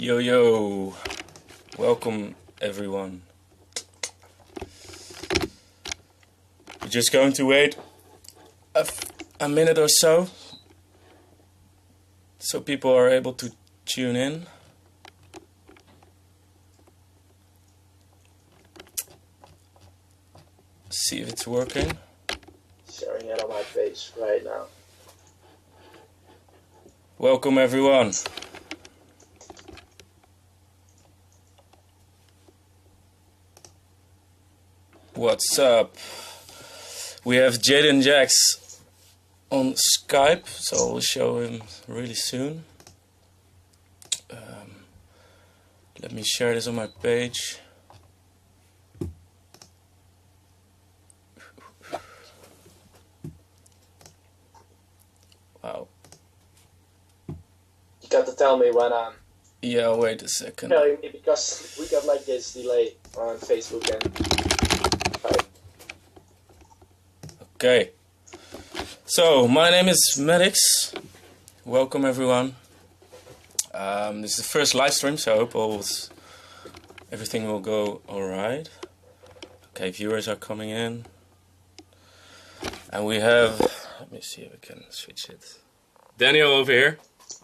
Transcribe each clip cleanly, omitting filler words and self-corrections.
Yo, yo, welcome everyone. We're just going to wait a minute or so people are able to tune in. See if it's working. Sharing it on my page right now. Welcome everyone. What's up? We have Jayden Jaxx on Skype, so we'll show him really soon. Let me share this on my page. Wow. You got to tell me when I'm... Yeah, wait a second. Telling me because we got like this delay on Facebook and... Okay. So, my name is Maddix. Welcome everyone. This is the first live stream, so I hope everything will go alright. Okay, viewers are coming in. And we have... Let me see if I can switch it. Daniel over here.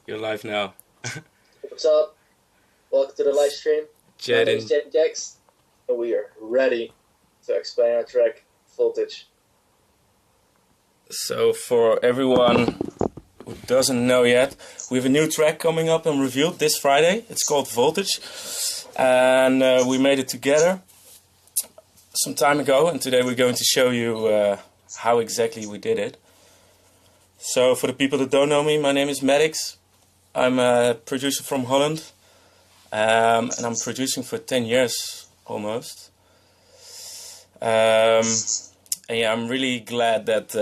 You're live now. What's up? Welcome to the live stream. Jayden. My name is Jayden Jaxx, and we are ready to explain our track, Voltage. So for everyone who doesn't know yet, we have a new track coming up and revealed this Friday. It's called Voltage, and we made it together some time ago, and today we're going to show you how exactly we did it. So for the people that don't know me, my name is Maddix. I'm a producer from Holland, and I'm producing for 10 years almost. And yeah, I'm really glad that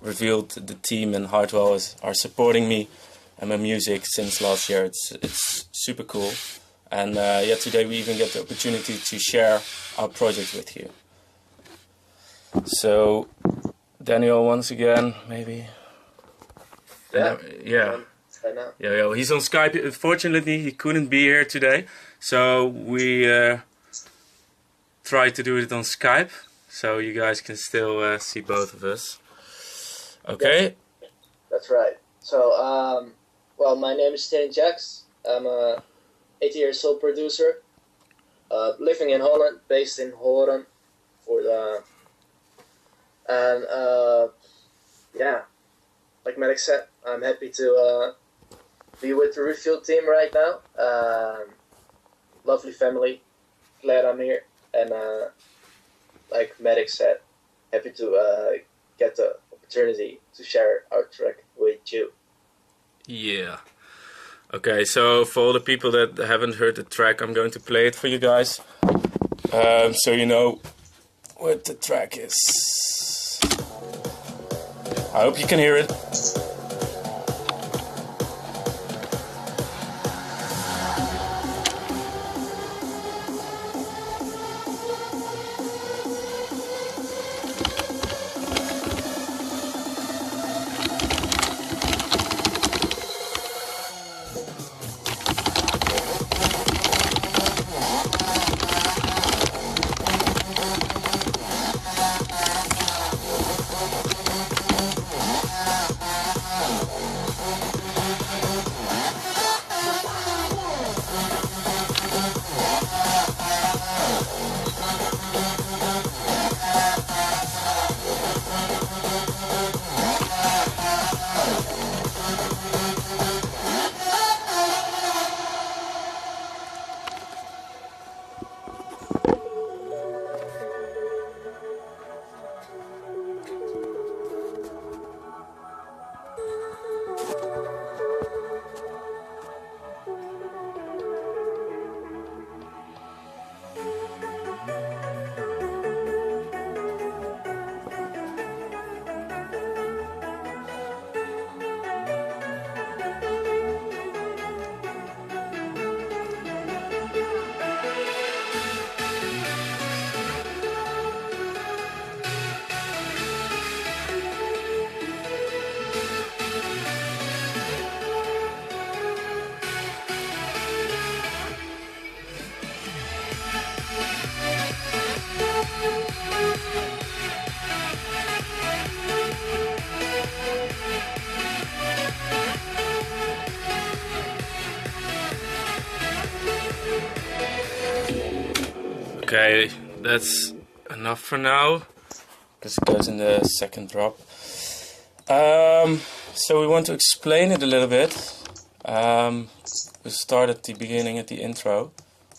Revealed, the team and Hartwell are supporting me and my music since last year. It's super cool. And yeah, today we even get the opportunity to share our project with you. So, Daniel, once again, maybe. Yeah. He's on Skype. Unfortunately, he couldn't be here today, so we tried to do it on Skype. So you guys can still see both of us. Okay? Yeah, that's right. So, well, my name is Jayden Jaxx. I'm a 80-year-old producer, living in Holland, based in Horen. Yeah, like Maddix said, I'm happy to be with the Revealed team right now. Lovely family, glad I'm here, and like Maddix said, happy to get the opportunity to share our track with you. Yeah. Okay, so for all the people that haven't heard the track, I'm going to play it for you guys. So you know what the track is. I hope you can hear it. Okay, that's enough for now, because it goes in the second drop. So we want to explain it a little bit. We start at the beginning, at the intro.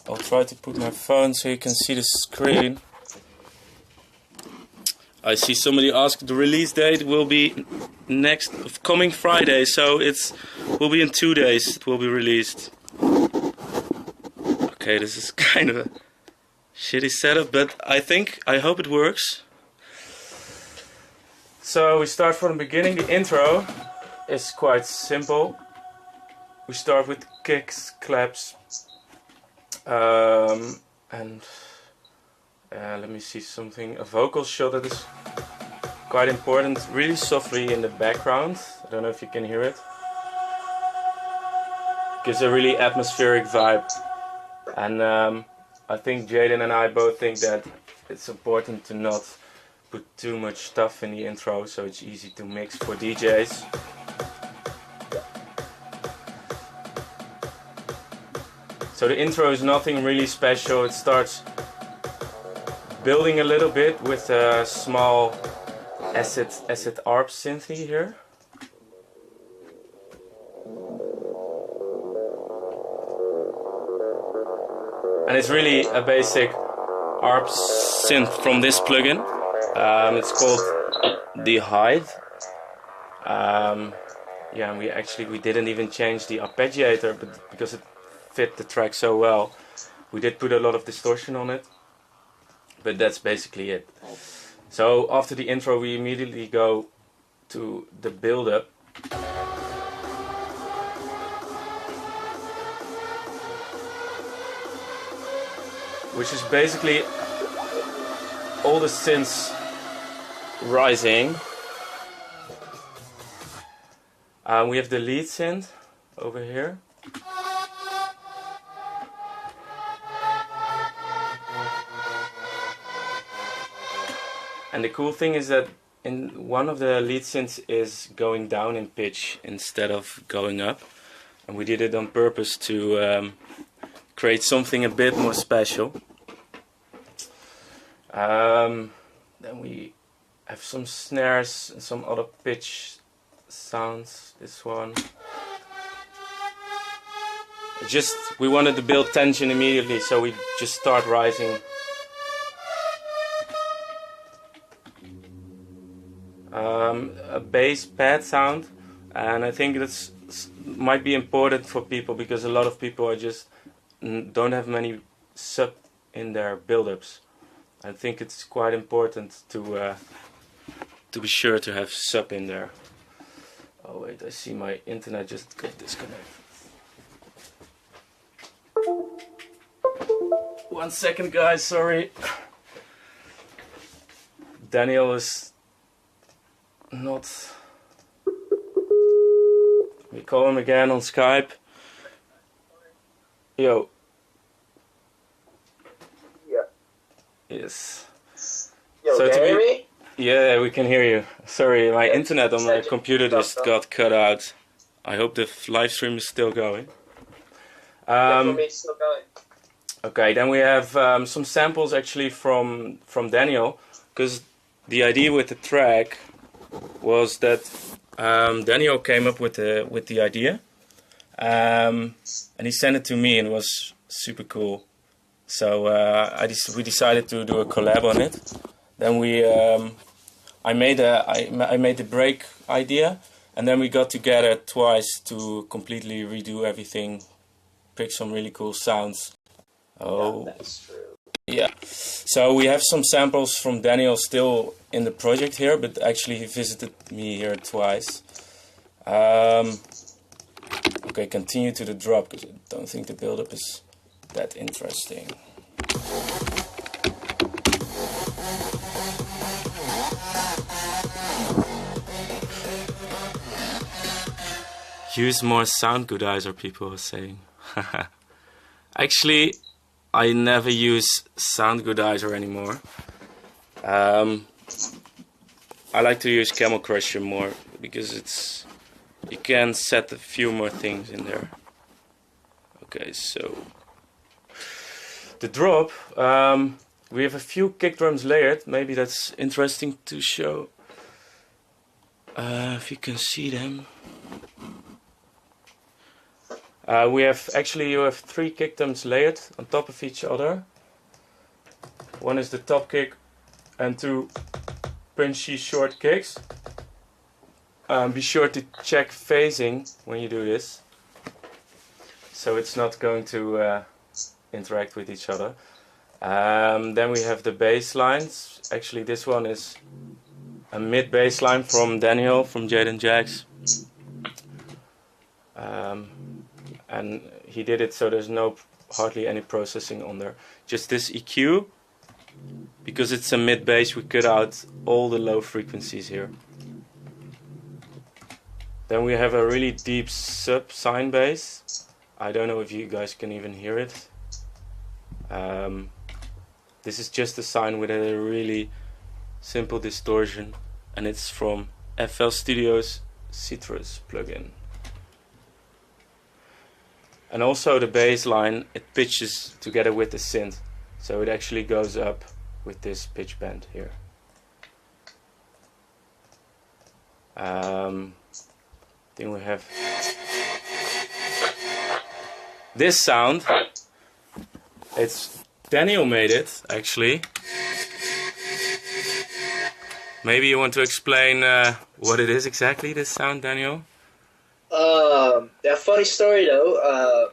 I'll try to put my phone so you can see the screen. I see somebody asked the release date will be coming Friday, so will be in 2 days. It will be released. Okay, this is kind of a shitty setup, but I hope it works. So we start from the beginning. The intro is quite simple. We start with kicks, claps, and let me see something. A vocal shot that is quite important, really softly in the background. I don't know if you can hear it. Gives a really atmospheric vibe. And I think Jayden and I both think that it's important to not put too much stuff in the intro, so it's easy to mix for DJs. So the intro is nothing really special. It starts building a little bit with a small acid ARP synth here. And it's really a basic ARP synth from this plugin. It's called the Hide. Yeah, and we didn't even change the arpeggiator, but because it fit the track so well, we did put a lot of distortion on it. But that's basically it. So after the intro, we immediately go to the build-up. Which is basically all the synths rising. We have the lead synth over here. And the cool thing is that in one of the lead synths is going down in pitch instead of going up. And we did it on purpose to create something a bit more special. Then we have some snares and some other pitch sounds. This one. We wanted to build tension immediately, so we just start rising. A bass pad sound, and I think that's might be important for people because a lot of people don't have many sub in their build-ups. I think it's quite important to be sure to have sub in there. Oh wait, I see my internet just got disconnected. 1 second, guys, sorry. Daniel is not... We call him again on Skype. Yo. Yeah. Yes. Yo, So can you hear me? Yeah, we can hear you. Sorry, my internet on my computer just got cut out. I hope the live stream is still going. Yeah, for me it's still going. Okay, then we have some samples actually from Daniel, because the idea with the track was that Daniel came up with the idea, and he sent it to me, and it was super cool. So we decided to do a collab on it. Then I made the break idea, and then we got together twice to completely redo everything, pick some really cool sounds. Oh, yeah, that's true. Yeah. So we have some samples from Daniel still in the project here, but actually he visited me here twice. Okay, continue to the drop because I don't think the build-up is that interesting. Use more sound goodizer, people are saying. Actually, I never use sound goodizer anymore. I like to use Camel Crusher more because you can set a few more things in there. Okay, so the drop, We have a few kick drums layered. Maybe that's interesting to show. If you can see them. You have 3 kick drums layered on top of each other. One is the top kick and 2 punchy short kicks. Be sure to check phasing when you do this, so it's not going to interact with each other. Then we have the bass lines. Actually, this one is a mid bass line from Daniel from Jayden Jaxx, and he did it so there's hardly any processing on there. Just this EQ, because it's a mid bass. We cut out all the low frequencies here. Then we have a really deep sub sine bass. I don't know if you guys can even hear it. This is just a sine with a really simple distortion, and it's from FL Studio's Citrus plugin. And also the bass line, it pitches together with the synth, so it actually goes up with this pitch bend here. Then we have this sound. It's Daniel made it, actually. Maybe you want to explain what it is exactly, this sound, Daniel? Yeah, funny story though.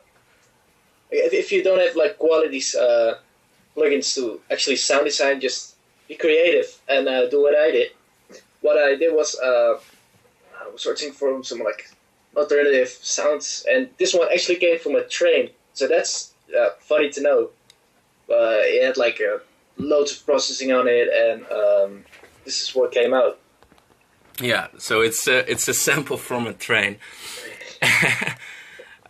If you don't have like qualities plugins to actually sound design, just be creative and do what I did. What I did was I was searching for some like alternative sounds, and this one actually came from a train, so that's funny to know. It had like loads of processing on it, and this is what came out. Yeah, so it's a sample from a train.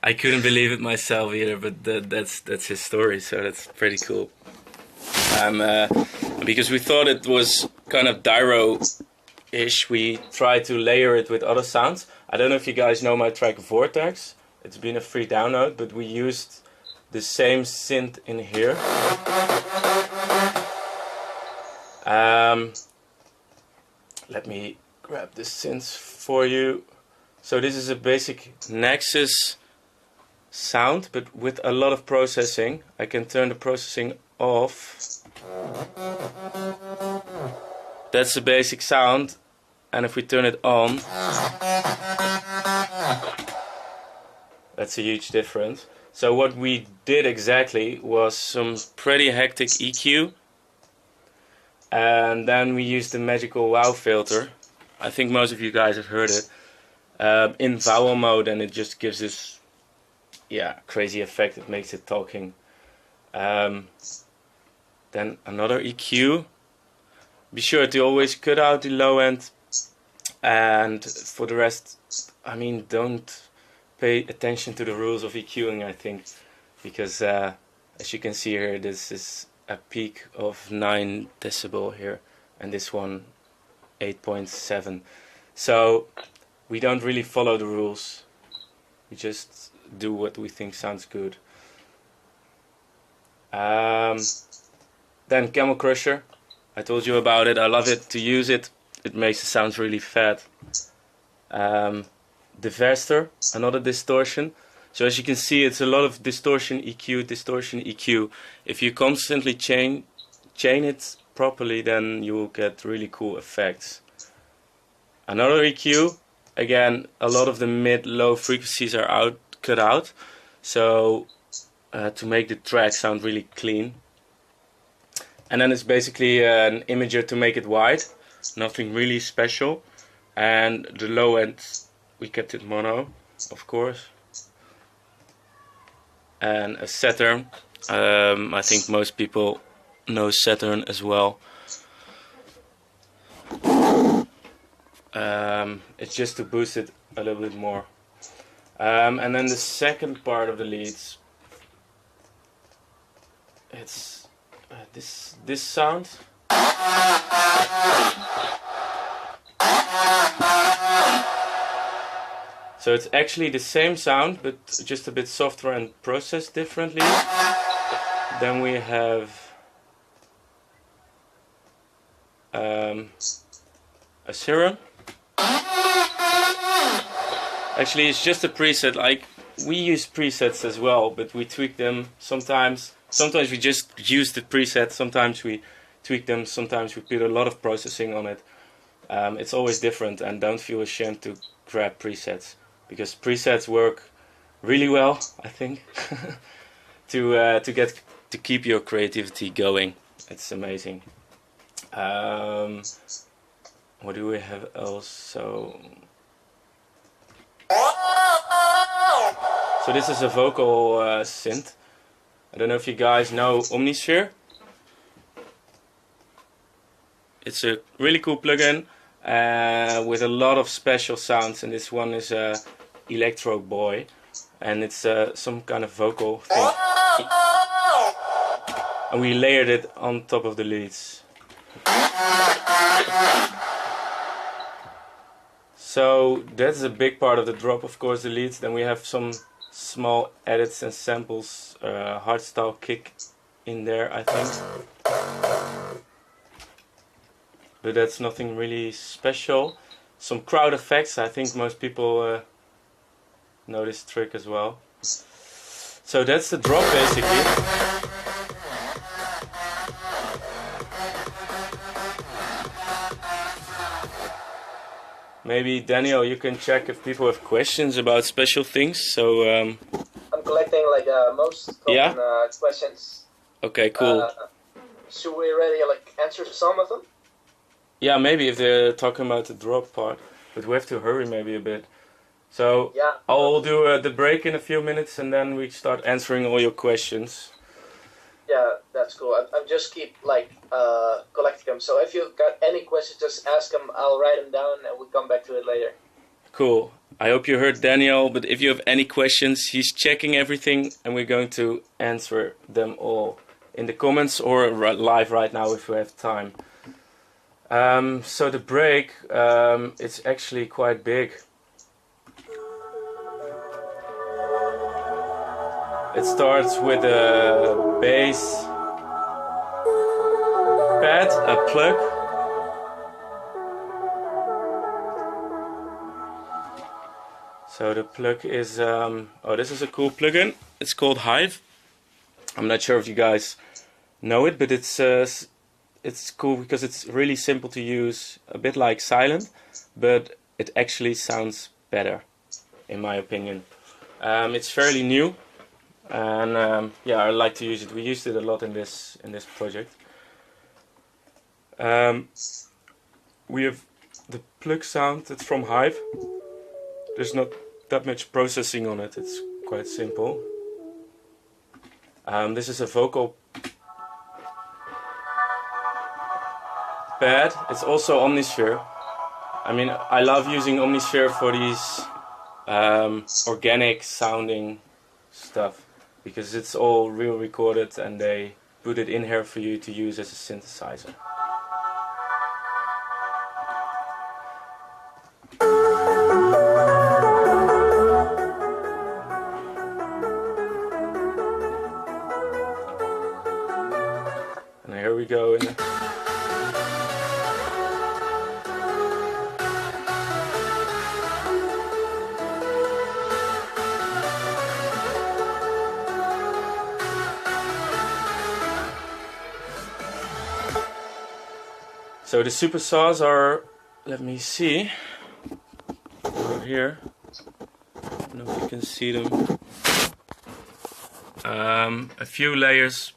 I couldn't believe it myself either, but that's his story, so that's pretty cool. Because we thought it was kind of Dyro-ish, we tried to layer it with other sounds. I don't know if you guys know my track Vortex. It's been a free download, but we used the same synth in here. Let me grab the synth for you. So this is a basic Nexus sound, but with a lot of processing. I can turn the processing off. That's the basic sound, and if we turn it on, that's a huge difference. So what we did exactly was some pretty hectic EQ, and then we used the magical wow filter. I think most of you guys have heard it in vowel mode, and it just gives this crazy effect. It makes it talking. Then another EQ. Be sure to always cut out the low end, and for the rest, I mean, don't pay attention to the rules of EQing, I think, because as you can see here, this is a peak of 9 decibel here, and this one 8.7. So we don't really follow the rules, we just do what we think sounds good. Then Camel Crusher, I told you about it, I love it to use it, it makes the sounds really fat. Devaster, another distortion. So as you can see, it's a lot of distortion, EQ, distortion, EQ. If you constantly chain it properly, then you will get really cool effects. Another EQ, again, a lot of the mid-low frequencies are cut out, so to make the track sound really clean. And then it's basically an imager to make it wide, nothing really special. And the low end, we kept it mono, of course. And a Saturn, I think most people know Saturn as well. It's just to boost it a little bit more. And then the second part of the leads, it's this sound. So it's actually the same sound, but just a bit softer and processed differently. Then we have a serum. Actually, it's just a preset. Like, we use presets as well, but we tweak them sometimes. Sometimes we just use the preset, sometimes we tweak them, sometimes we put a lot of processing on it. It's always different, and don't feel ashamed to grab presets, because presets work really well, I think, to keep your creativity going. It's amazing. What do we have else? So this is a vocal synth. I don't know if you guys know Omnisphere. It's a really cool plugin with a lot of special sounds, and this one is Electro Boy, and it's some kind of vocal thing. And we layered it on top of the leads. So that's a big part of the drop, of course, the leads. Then we have some small edits and samples, hardstyle kick in there, I think. But that's nothing really special. Some crowd effects, I think most people know this trick as well. So that's the drop basically. Maybe Daniel, you can check if people have questions about special things. So I'm collecting like most common questions. Okay, cool. Should we already like answer some of them? Yeah, maybe if they're talking about the drop part, but we have to hurry maybe a bit. So yeah, I'll do the break in a few minutes, and then we start answering all your questions. Yeah, that's cool. I just keep like collecting them. So if you've got any questions, just ask them. I'll write them down, and we'll come back to it later. Cool. I hope you heard Daniel, but if you have any questions, he's checking everything, and we're going to answer them all in the comments or live right now if we have time. So the break, it's actually quite big. It starts with a bass pad, a plug. So the plug is, this is a cool plugin. It's called Hive. I'm not sure if you guys know it, but it's cool because it's really simple to use, a bit like Silent, but it actually sounds better, in my opinion. It's fairly new. And yeah, I like to use it. We used it a lot in this project. We have the plug sound. It's from Hive. There's not that much processing on it. It's quite simple. This is a vocal pad. It's also Omnisphere. I mean, I love using Omnisphere for these organic sounding stuff, because it's all real recorded and they put it in here for you to use as a synthesizer. And here we go. So the super saws are, let me see, over here. I don't know if you can see them. A few layers,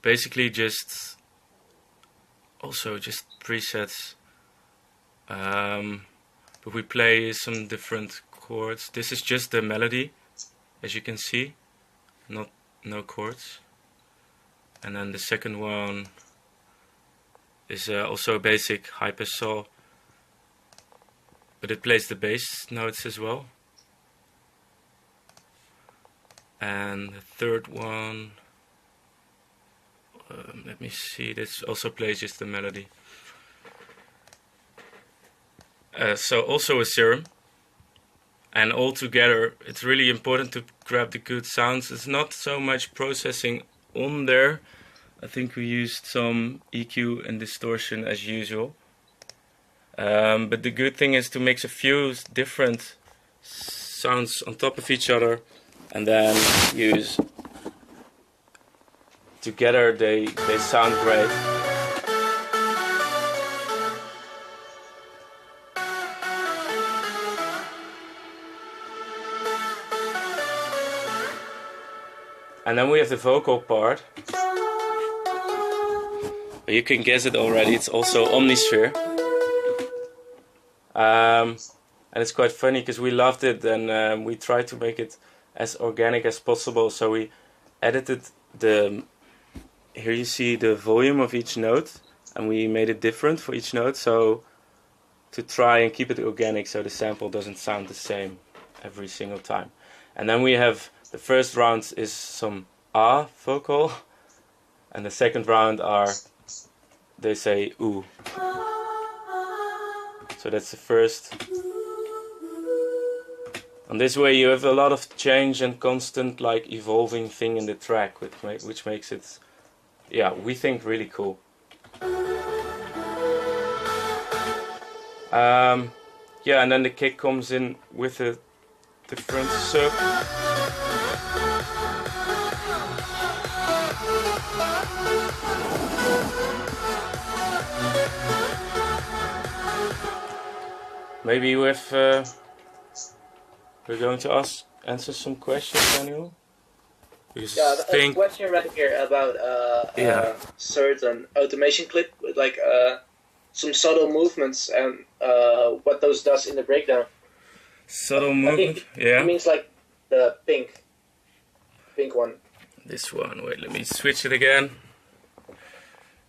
basically just presets. But we play some different chords. This is just the melody, as you can see, no chords. And then the second one is also a basic hyper saw, but it plays the bass notes as well. And the third one, let me see, this also plays just the melody. So also a serum, and all together it's really important to grab the good sounds. It's not so much processing on there, I think we used some EQ and distortion as usual. But the good thing is to mix a few different sounds on top of each other, and then use together. They sound great. And then we have the vocal part. You can guess it already, it's also Omnisphere. And it's quite funny because we loved it, and we tried to make it as organic as possible. So we edited here you see the volume of each note, and we made it different for each note. So to try and keep it organic so the sample doesn't sound the same every single time. And then we have the first round is some ah vocal, and the second round are, they say ooh. So that's the first. And this way you have a lot of change and constant like evolving thing in the track, which makes it, yeah, we think really cool. Yeah, and then the kick comes in with a different sub. Maybe with we're going to answer some questions, Daniel. Because yeah, a question right here about certain automation clip with like some subtle movements and what those does in the breakdown. Subtle movement, yeah. It means like the pink one. This one. Wait, let me switch it again.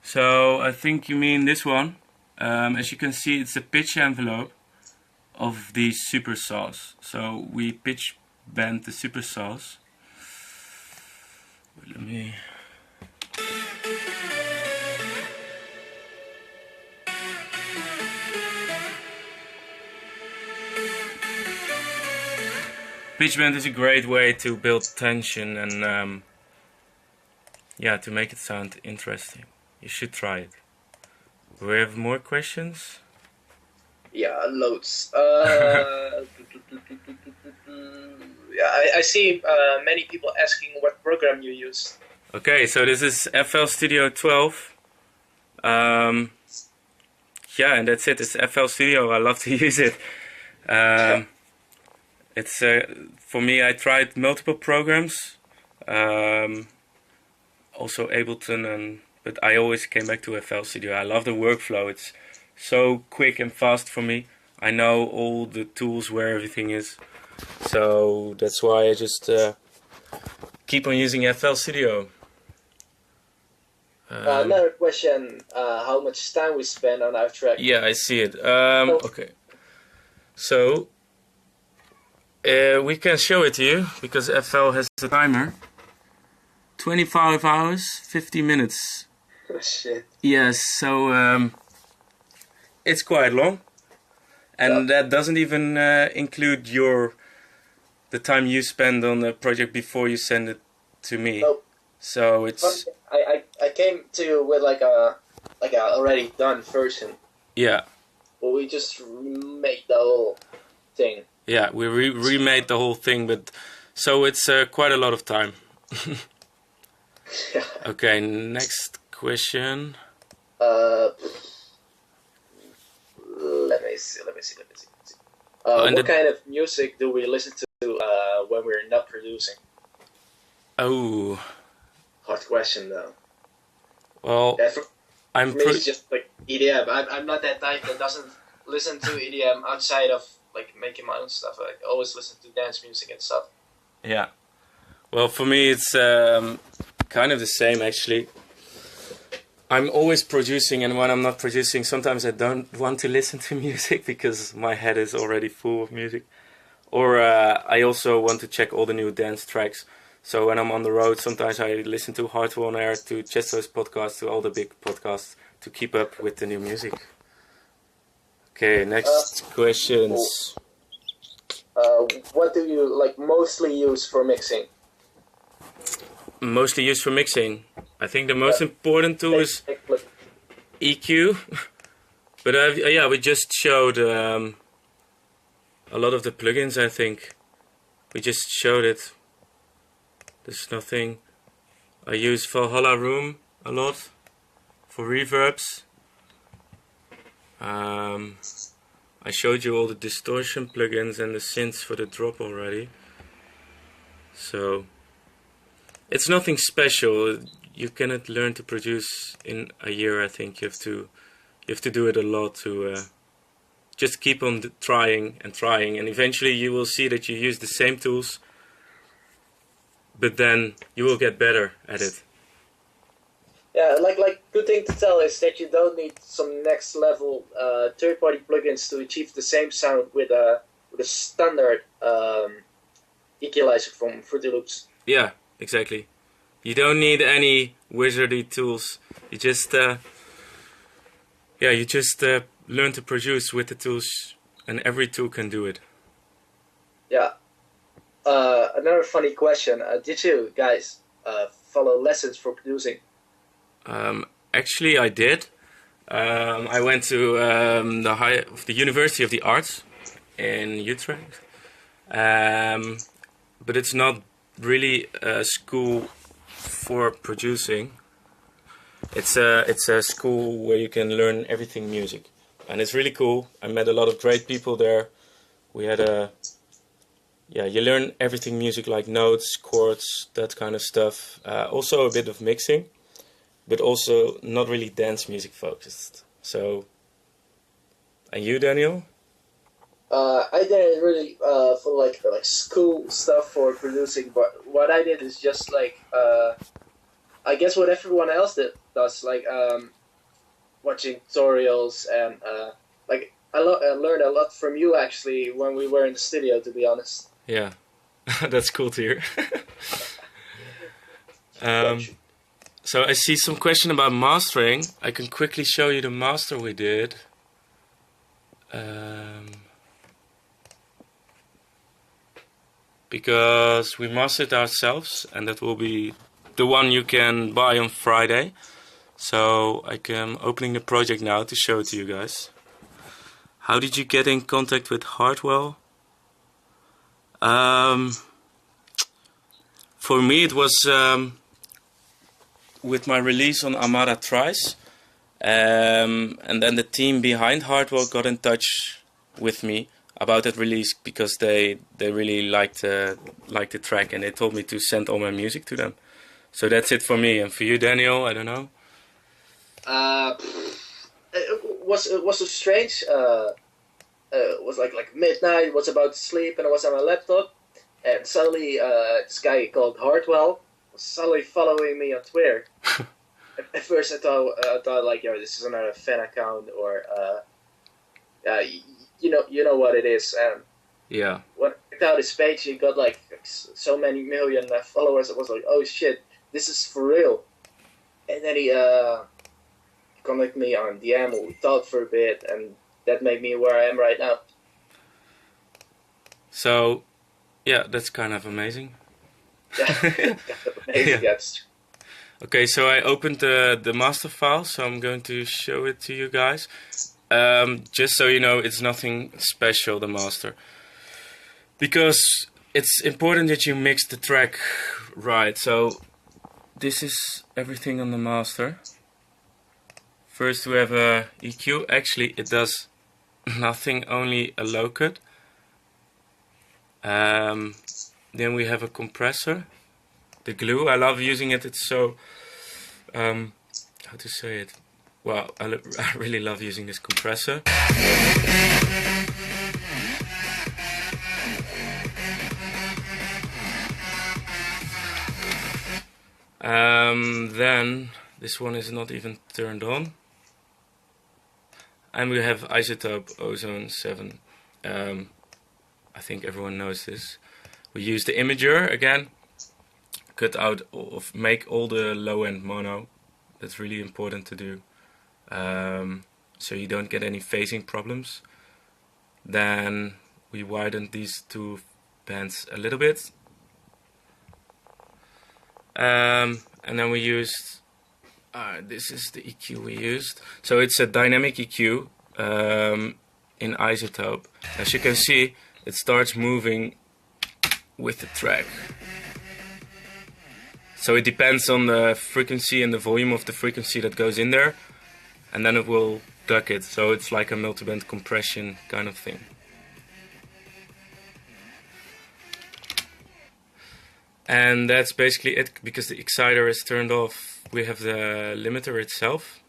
So I think you mean this one. As you can see, it's a pitch envelope of the supersaws. So we pitch bend the supersaws. Wait, let me. Pitch bend is a great way to build tension and yeah, to make it sound interesting. You should try it. Do we have more questions? Yeah, loads. Yeah, I see many people asking what program you use. Okay, so this is FL Studio 12. Yeah, and that's it. It's FL Studio. I love to use it. It's for me. I tried multiple programs, also Ableton, but I always came back to FL Studio. I love the workflow. It's so quick and fast for me. I know all the tools where everything is, so that's why I just keep on using FL Studio. Another question: how much time we spend on our track? Yeah, I see it. Okay, so we can show it to you because FL has a timer. 25 hours, 50 minutes. Oh, shit. Yes, so it's quite long, and that doesn't even include the time you spend on the project before you send it to me. Nope. So it's. I came to you with like a already done version. Yeah. But we just remade the whole thing. Yeah, we remade the whole thing, but so it's quite a lot of time. Yeah. Okay, next question. Let me see. What kind of music do we listen to when we're not producing? Oh. Hard question though. Well, for me it's just like EDM. I'm not that type that doesn't listen to EDM outside of like making my own stuff. I always listen to dance music and stuff. Yeah. Well, for me it's kind of the same actually. I'm always producing, and when I'm not producing, sometimes I don't want to listen to music because my head is already full of music. Or I also want to check all the new dance tracks. So when I'm on the road, sometimes I listen to Hardware on Air, to Chesto's podcast, to all the big podcasts to keep up with the new music. Okay, next questions. What do you like mostly use for mixing? Mostly used for mixing. I think the most important tool is EQ. But yeah, we just showed a lot of the plugins. I think we just showed it. There's nothing. I use Valhalla Room a lot for reverbs. I showed you all the distortion plugins and the synths for the drop already. So it's nothing special. You cannot learn to produce in a year. I think you have to do it a lot to just keep on trying, and eventually you will see that you use the same tools, but then you will get better at it. Yeah, like good thing to tell is that you don't need some next level third-party plugins to achieve the same sound with a standard equalizer from Fruity Loops. Yeah, exactly. You don't need any wizardy tools. You just learn to produce with the tools, and every tool can do it. Yeah. Another funny question: did you guys follow lessons for producing? Actually, I did. I went to the University of the Arts in Utrecht, but it's not really a school for producing. It's a school where you can learn everything music, and it's really cool. I met a lot of great people there. We had you learn everything music, like notes, chords, that kind of stuff. Also a bit of mixing, but also not really dance music focused. So, and you, Daniel? I didn't really for like school stuff for producing, but what I did is just like I guess what everyone else does, like watching tutorials, and like I learned a lot from you actually when we were in the studio, to be honest. Yeah, that's cool to hear. So I see some question about mastering. I can quickly show you the master we did. Because we mastered ourselves, and that will be the one you can buy on Friday. So I'm opening the project now to show it to you guys. How did you get in contact with Hartwell? For me it was with my release on Amara Tries, and then the team behind Hartwell got in touch with me about that release because they really liked the track, and they told me to send all my music to them. So that's it for me. And for you, Daniel, I don't know. It was so strange. It was like midnight. Was about to sleep, and I was on my laptop, and suddenly this guy called Hartwell was suddenly following me on Twitter. At first, I thought like, yo, this is another fan account, or you know what it is. And yeah, when I checked out his page, he got like so many million followers. I was like, oh shit, this is for real. And then he contacted me on DM. We talked for a bit, and that made me where I am right now. So, yeah, that's kind of amazing. Yeah, kind of amazing. Yeah. That's true. Okay, so I opened the master file, so I'm going to show it to you guys. Just so you know, it's nothing special, the master. Because it's important that you mix the track right. So, this is everything on the master. First we have a EQ. Actually, it does nothing, only a low cut. Then we have a compressor. The glue, I love using it. It's so, how to say it? Well, I really love using this compressor. Then this one is not even turned on. And we have Isotope Ozone 7. I think everyone knows this. We use the imager again. Cut out make all the low-end mono. That's really important to do. So you don't get any phasing problems. Then we widened these two bands a little bit. And then we used This is the EQ we used. So it's a dynamic EQ in isotope. As you can see, it starts moving with the track. So it depends on the frequency and the volume of the frequency that goes in there, and then it will duck it. So it's like a multiband compression kind of thing. And that's basically it, because the exciter is turned off. We have the limiter itself,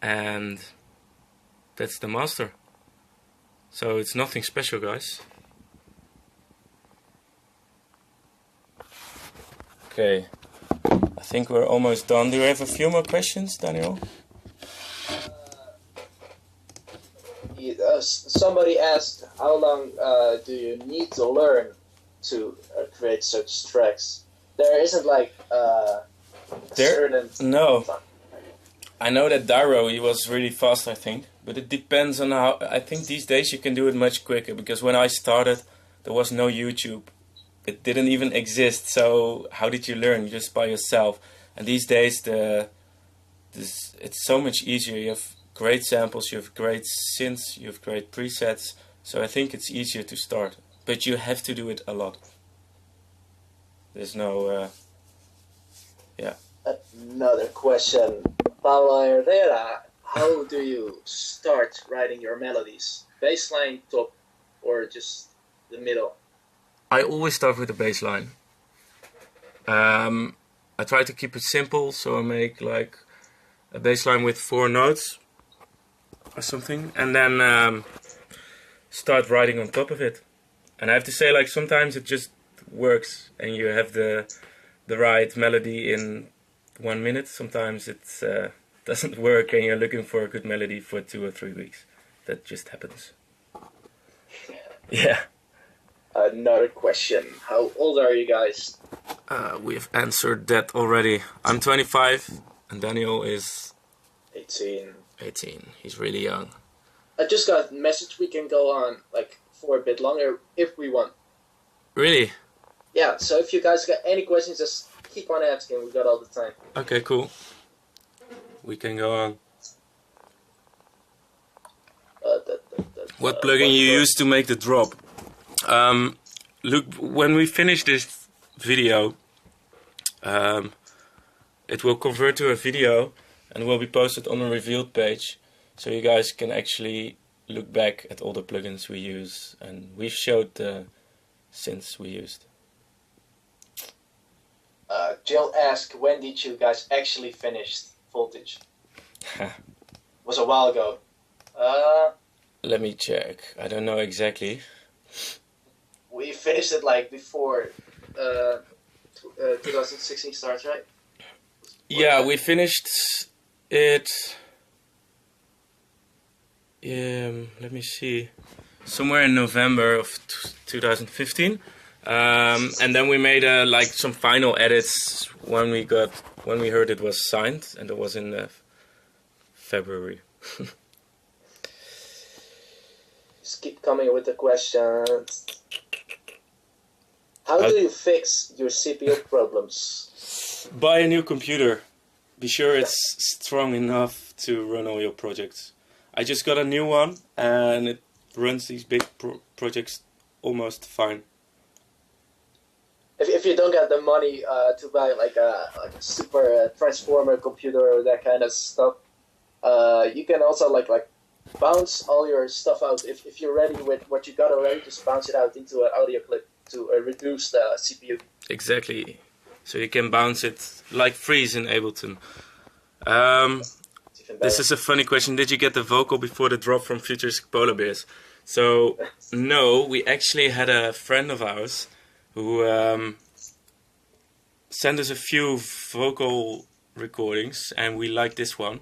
and that's the master. So it's nothing special, guys. Okay, I think we're almost done. Do you have a few more questions, Daniel? Somebody asked, how long do you need to learn to create such tracks? There isn't like certain... No. I know that Dairo, he was really fast, I think. But it depends on how... I think these days you can do it much quicker. Because when I started, there was no YouTube. It didn't even exist. So how did you learn? Just by yourself. And these days, it's so much easier. You have great samples, you have great synths, you have great presets. So I think it's easier to start. But you have to do it a lot. There's no... yeah. Another question. Paula Herrera, how do you start writing your melodies? Bassline, top, or just the middle? I always start with the bass line. I try to keep it simple, so I make like a bass line with 4 notes or something, and then start writing on top of it. And I have to say, like, sometimes it just works and you have the right melody in 1 minute. Sometimes it doesn't work and you're looking for a good melody for 2 or 3 weeks. That just happens. Yeah. Another question. How old are you guys? We've answered that already. I'm 25 and Daniel is 18. 18. He's really young. I just got a message. We can go on like for a bit longer if we want. Really? Yeah, so if you guys got any questions, just keep on asking. We got all the time. Okay, cool. We can go on. What plugin you use to make the drop? Look, when we finish this video, it will convert to a video and will be posted on the revealed page, so you guys can actually look back at all the plugins we use, and we've showed the synths we used. Jill asked, when did you guys actually finish Voltage? Was a while ago. Let me check. I don't know exactly. We finished it like before 2016 starts, right? Yeah, we finished it. Let me see. Somewhere in November of 2015. And then we made like some final edits when we heard it was signed, and it was in February. Just keep coming with the questions. How do you fix your CPU problems? Buy a new computer. Be sure it's strong enough to run all your projects. I just got a new one and it runs these big projects almost fine. If you don't get the money to buy like a super transformer computer or that kind of stuff, you can also like bounce all your stuff out. If you're ready with what you got already, just bounce it out into an audio clip to reduce the CPU. Exactly. So you can bounce it like Freeze in Ableton. This is a funny question. Did you get the vocal before the drop from Futuristic Polar Bears? So, no, we actually had a friend of ours who sent us a few vocal recordings, and we liked this one.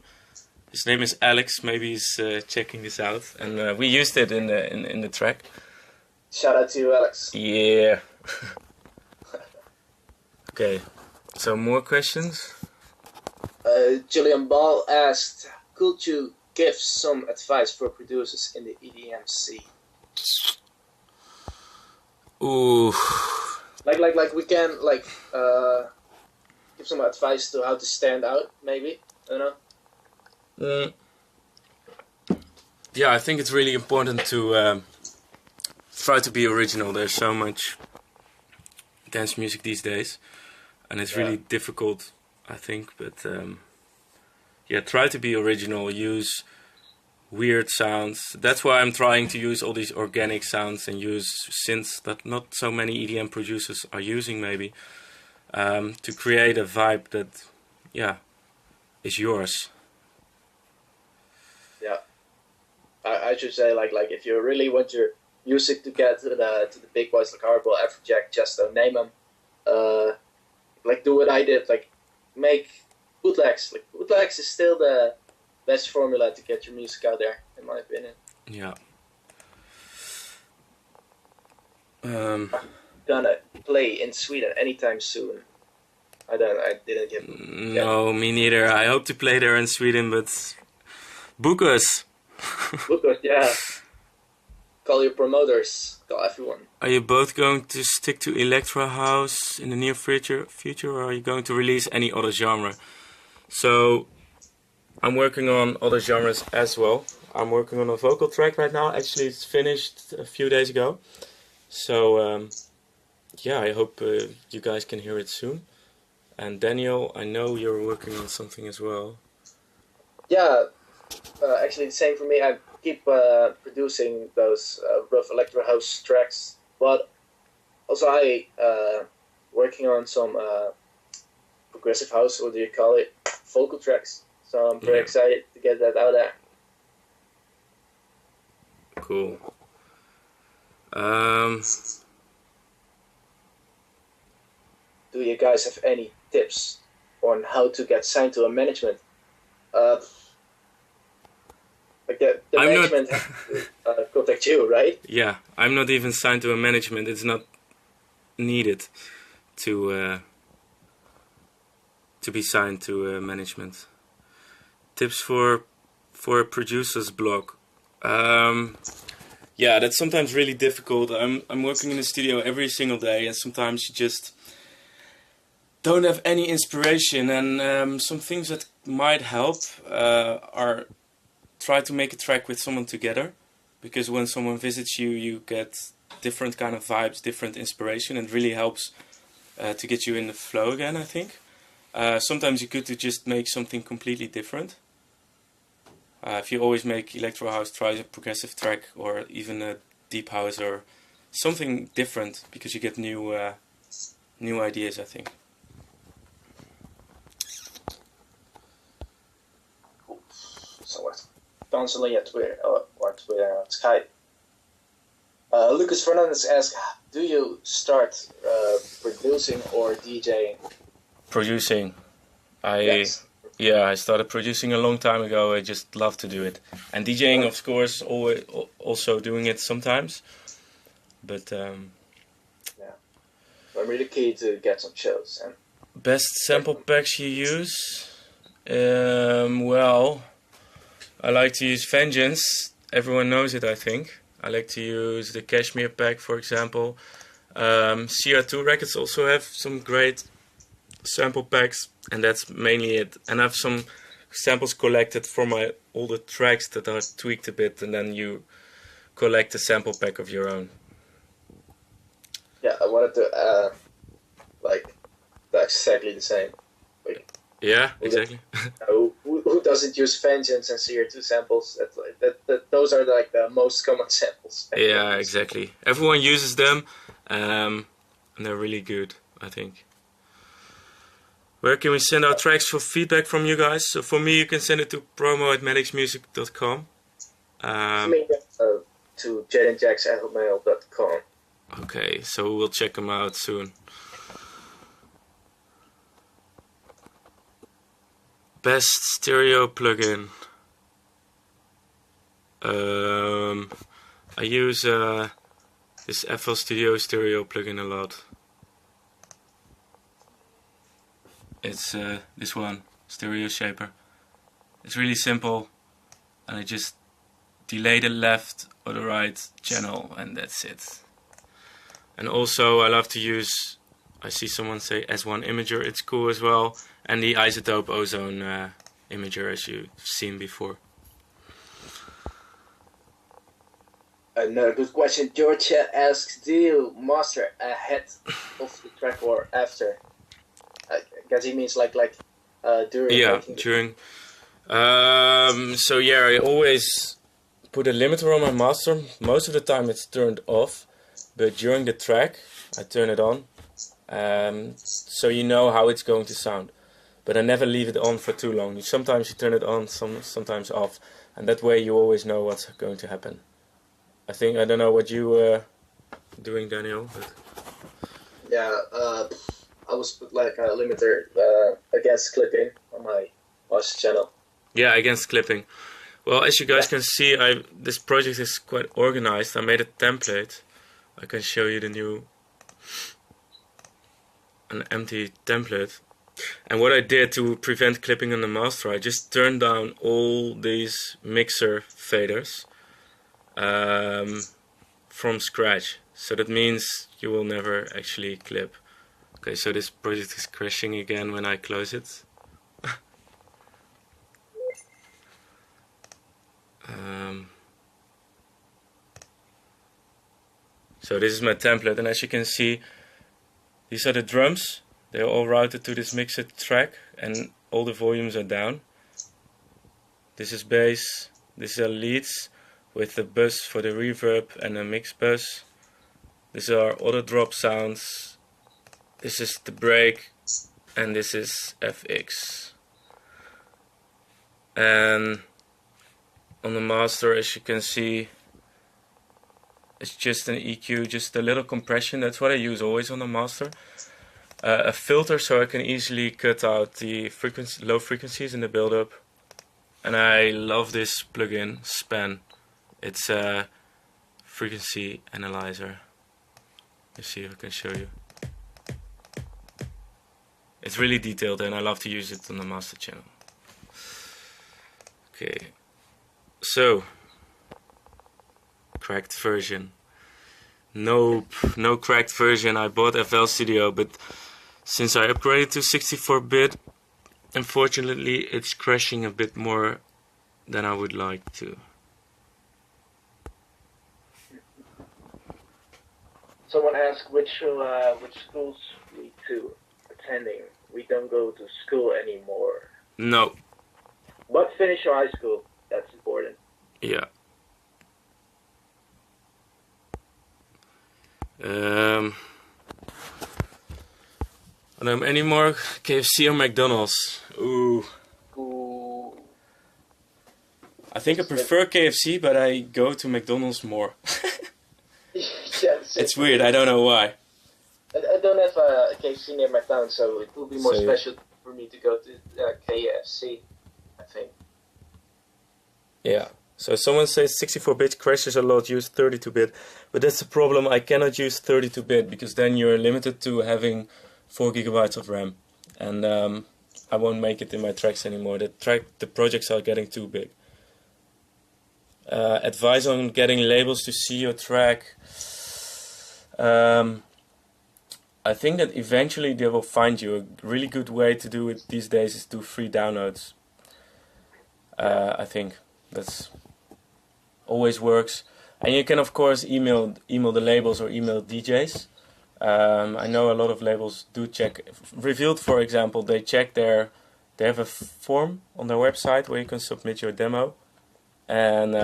His name is Alex. Maybe he's checking this out, and we used it in the track. Shout out to you, Alex. Yeah. Okay. So more questions. Julian Ball asked, "Could you give some advice for producers in the EDM scene?" Ooh. Like we can give some advice to how to stand out, maybe. I don't know. Yeah, I think it's really important to try to be original. There's so much dance music these days, and it's really difficult, I think. But yeah, try to be original. Use weird sounds. That's why I'm trying to use all these organic sounds and use synths that not so many EDM producers are using, maybe, to create a vibe that, yeah, is yours. Yeah, I should say like if you really want your music to get to the big boys like Hardball, Afrojack, Chesto, name them. Like do what I did, like make bootlegs. Like bootlegs is still the best formula to get your music out there, in my opinion. Yeah. Gonna play in Sweden anytime soon. I didn't get. No, me neither. I hope to play there in Sweden, but book us. Book us, yeah. Call your promoters. Call everyone. Are you both going to stick to electro house in the near future, or are you going to release any other genre? So, I'm working on other genres as well. I'm working on a vocal track right now. Actually, it's finished a few days ago. So, yeah, I hope you guys can hear it soon. And Daniel, I know you're working on something as well. Yeah, actually the same for me. I keep producing those rough electro house tracks, but also I working on some progressive house, what do you call it, vocal tracks. So I'm very excited to get that out there. Cool. Do you guys have any tips on how to get signed to a management? Like the management has to contact you, right? Yeah, I'm not even signed to a management. It's not needed to be signed to a management. Tips for a producer's blog. Yeah, that's sometimes really difficult. I'm working in the studio every single day, and sometimes you just don't have any inspiration. And some things that might help are try to make a track with someone together, because when someone visits you, you get different kind of vibes, different inspiration, and it really helps to get you in the flow again, I think. Sometimes it's good to just make something completely different. If you always make electro house, try a progressive track or even a deep house or something different, because you get new ideas, I think. So what? Constantly at Twitter or Twitter on Skype. Lucas Fernandez asks, do you start producing or DJing? Producing. Yes. Yeah, I started producing a long time ago. I just love to do it. And DJing, of course, always also doing it sometimes. But yeah, I'm really keen to get some shows. And best sample packs you use? Well, I like to use Vengeance. Everyone knows it, I think. I like to use the Cashmere pack, for example. CR2 records also have some great sample packs, and that's mainly it. And I have some samples collected for my older tracks that are tweaked a bit, and then you collect a sample pack of your own. Yeah, I wanted to exactly the same. Like, yeah, exactly. Who doesn't use Vengeance and CR2 samples? Those are like the most common samples. Yeah, exactly. Everyone uses them, and they're really good, I think. Where can we send our tracks for feedback from you guys? So for me, you can send it to promo@maddixmusic.com. To jaydenjaxx@hotmail.com. Okay, so we'll check them out soon. Best stereo plugin. I use this FL Studio stereo plugin a lot. It's this one, Stereo Shaper. It's really simple, and I just delay the left or the right channel, and that's it. And also I love to use I see someone say S1 Imager, it's cool as well. And the Isotope Ozone Imager, as you've seen before. Another good question. Georgia asks, do you master ahead of the track or after? I guess he means like during. Yeah, during. So yeah, I always put a limiter on my master. Most of the time it's turned off, but during the track I turn it on, so you know how it's going to sound. But I never leave it on for too long. Sometimes you turn it on, sometimes off, and that way you always know what's going to happen. I don't know what you doing, Daniel. But... Yeah, I was put like a limiter against clipping on my master channel. Yeah, against clipping. Well, as you guys can see, this project is quite organized. I made a template. I can show you an empty template. And what I did to prevent clipping on the master, I just turned down all these mixer faders from scratch. So that means you will never actually clip. Okay, so this project is crashing again when I close it. So this is my template, and as you can see, these are the drums. They're all routed to this mixer track, and all the volumes are down. This is bass, these are leads with the bus for the reverb and a mix bus. These are auto drop sounds. This is the break, and this is FX. And on the master, as you can see, it's just an EQ, just a little compression. That's what I use always on the master. A filter, so I can easily cut out the low frequencies in the build-up. And I love this plugin, Span. It's a frequency analyzer. Let's see if I can show you. It's really detailed, and I love to use it on the master channel. Okay, so cracked version. Nope, no cracked version. I bought FL Studio, but since I upgraded to 64-bit, unfortunately it's crashing a bit more than I would like to. Someone asked which schools we two attending. We don't go to school anymore. No. But finish your high school. That's important. Yeah. Any more KFC or McDonald's? Ooh. I think I prefer KFC, but I go to McDonald's more. It's weird, I don't know why. I don't have a KFC near my town, so it will be more special for me to go to KFC, I think. Yeah, so someone says 64-bit crashes a lot, use 32-bit. But that's the problem, I cannot use 32-bit, because then you're limited to having 4 GB of RAM. And I won't make it in my tracks anymore. The projects are getting too big. Advice on getting labels to see your track. I think that eventually they will find you. A really good way to do it these days is do free downloads. I think that's always works. And you can of course email the labels or email DJs. I know a lot of labels do check. Revealed, for example, they check they have a form on their website where you can submit your demo, and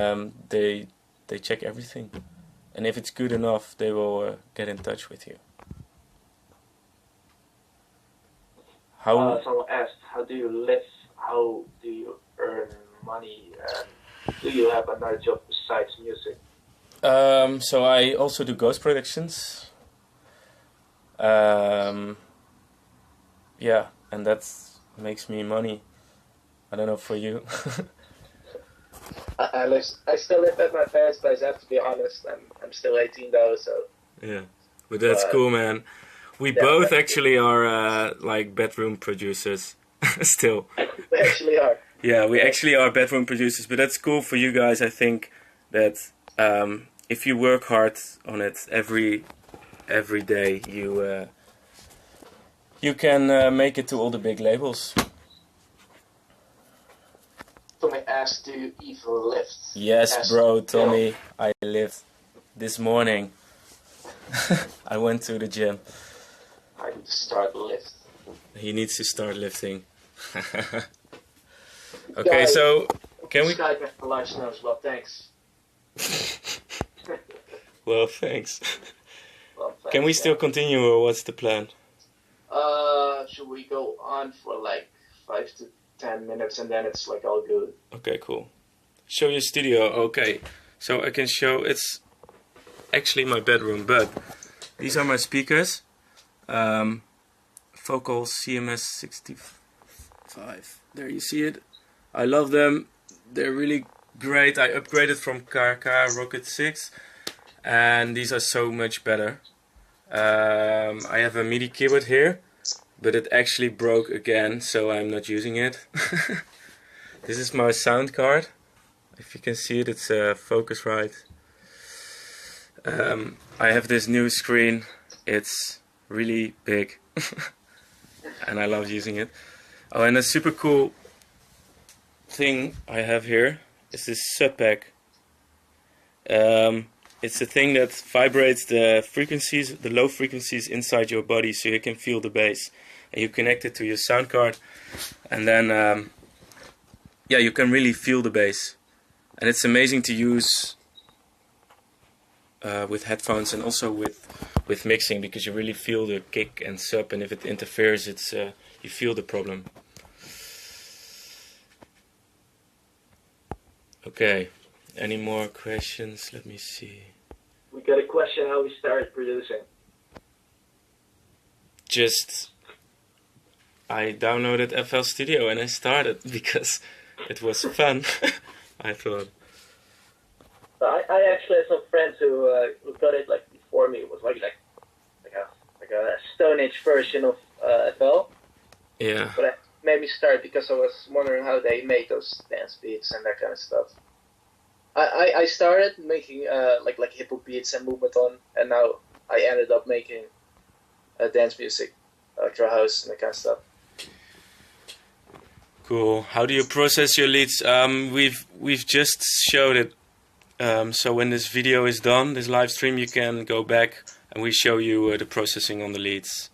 they check everything. And if it's good enough, they will get in touch with you. Someone asked, how do you live? How do you earn money? Do you have another job besides music? So I also do ghost productions. Yeah, and that makes me money. I don't know for you. I still live at my parents' place. I have to be honest. I'm still 18 though, so. Yeah, but that's cool, man. We both actually are like bedroom producers still. We actually are. Yeah, we actually are bedroom producers, but that's cool for you guys. I think that if you work hard on it every day, you can make it to all the big labels. Tommy asked, do you even lift? Yes, bro, Tommy, I lift this morning. I went to the gym. I need to start lift. He needs to start lifting. Okay, so can we... Skype after lunch now as well, thanks. Well, thanks. Well, thanks. Can we still continue, or what's the plan? Should we go on for like 5 to 10 minutes and then it's like all good? Okay, cool. Show your studio. Okay, so I can show. It's actually my bedroom, but these are my speakers. Focal CMS 65. There you see it. I love them. They're really great. I upgraded from KK Rocket 6, and these are so much better. I have a MIDI keyboard here, but it actually broke again, so I'm not using it. This is my sound card. If you can see it, it's Focusrite. I have this new screen. It's really big, and I love using it. Oh, and a super cool thing I have here is this sub pack. It's a thing that vibrates the frequencies, the low frequencies inside your body, so you can feel the bass. And you connect it to your sound card, and then yeah, you can really feel the bass. And it's amazing to use with headphones and also with mixing, because you really feel the kick and sub, and if it interferes, it's you feel the problem. Okay, any more questions? Let me see. We got a question how we started producing. Just, I downloaded FL Studio and I started because it was fun. I thought. I actually had some friends who got it like before me. It was like a Stone Age version of FL. Yeah. But it made me start because I was wondering how they made those dance beats and that kind of stuff. I started making like hip hop beats and movement on, and now I ended up making dance music, electro house and that kind of stuff. Cool. How do you process your leads? We've just showed it. So when this video is done, this live stream, you can go back and we show you the processing on the leads.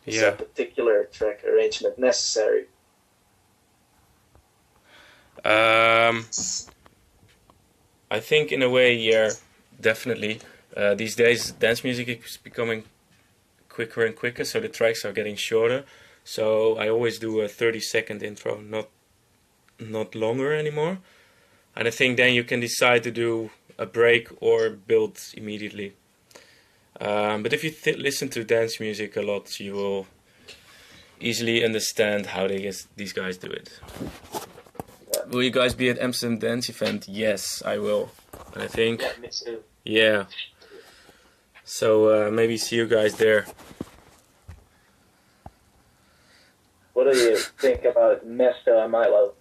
Is a particular track arrangement necessary? I think in a way, yeah, definitely. These days, dance music is becoming quicker and quicker, so the tracks are getting shorter. So I always do a 30-second intro, not longer anymore. And I think then you can decide to do a break or build immediately. But if you listen to dance music a lot, you will easily understand how these guys do it. Will you guys be at Amsterdam Dance Event? Yes, I will. And I think... Yeah, me too. Yeah. So maybe see you guys there. What do you think about Mesto and Milo?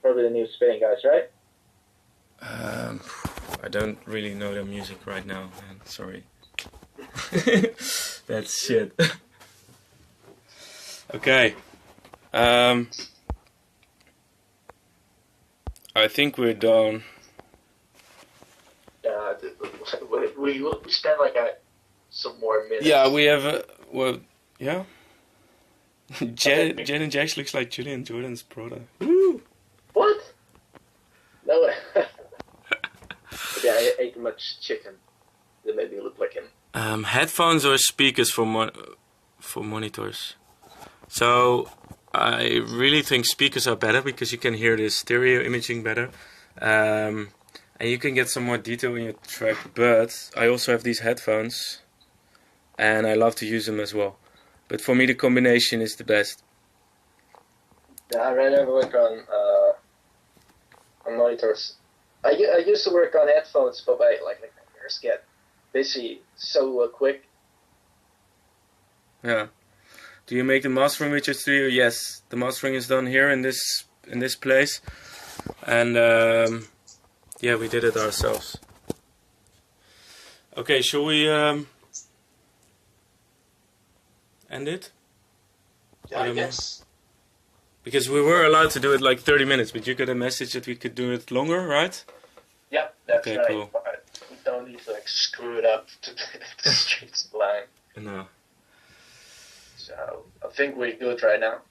Probably the new spinning guys, right? I don't really know their music right now, man. Sorry. That's shit. Okay. I think we're done. We spent like some more minutes. Yeah, we have well, yeah. Jayden Jaxx looks like Julian Jordan's brother. Woo! What? No way. Yeah, I ate much chicken. That made me look like him. Headphones or speakers for monitors. So I really think speakers are better because you can hear the stereo imaging better, and you can get some more detail in your track. But I also have these headphones, and I love to use them as well. But for me, the combination is the best. Yeah, I rather work on monitors. I used to work on headphones, but my ears get busy so quick. Yeah. Do you make the mastering with your studio? Yes, the mastering is done here in this place, and Yeah, we did it ourselves. Okay, shall we end it? Yeah, I guess. Because we were allowed to do it like 30 minutes, but you got a message that we could do it longer, right? Yep, that's Okay, right. cool. But we don't need to like screw it up to the streets line. No. So I think we're good right now.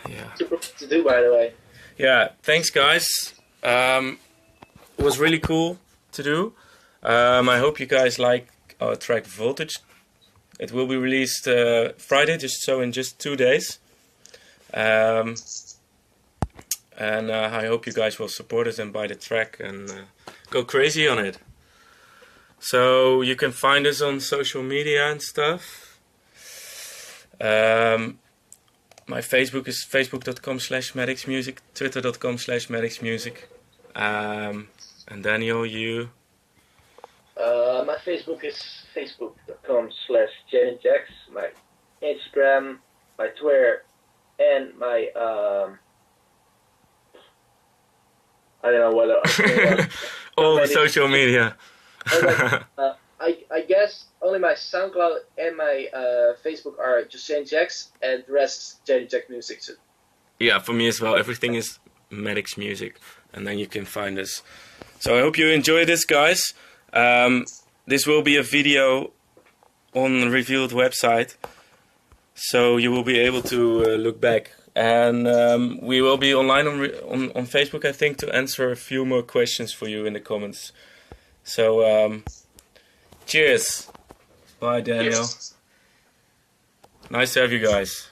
Yeah. Super to do, by the way. Yeah, thanks guys. It was really cool to do. I hope you guys like our track Voltage. It will be released Friday, in just 2 days. And I hope you guys will support it and buy the track and go crazy on it. So you can find us on social media and stuff. My Facebook is facebook.com/MaddixMusic, twitter.com/MaddixMusic. And Daniel, you? My Facebook is facebook.com/Jayden Jaxx. My Instagram, my Twitter, and my I don't know what else. All the social media. I guess only my SoundCloud and my Facebook are just Jayden Jaxx, and the rest is Jayden Jaxx Music. So. Yeah, for me as well. Everything is Maddix Music, and then you can find us. So I hope you enjoy this, guys. This will be a video on the Revealed website, so you will be able to look back. And we will be online on Facebook, I think, to answer a few more questions for you in the comments. So, cheers. Bye, Daniel. Yes. Nice to have you guys.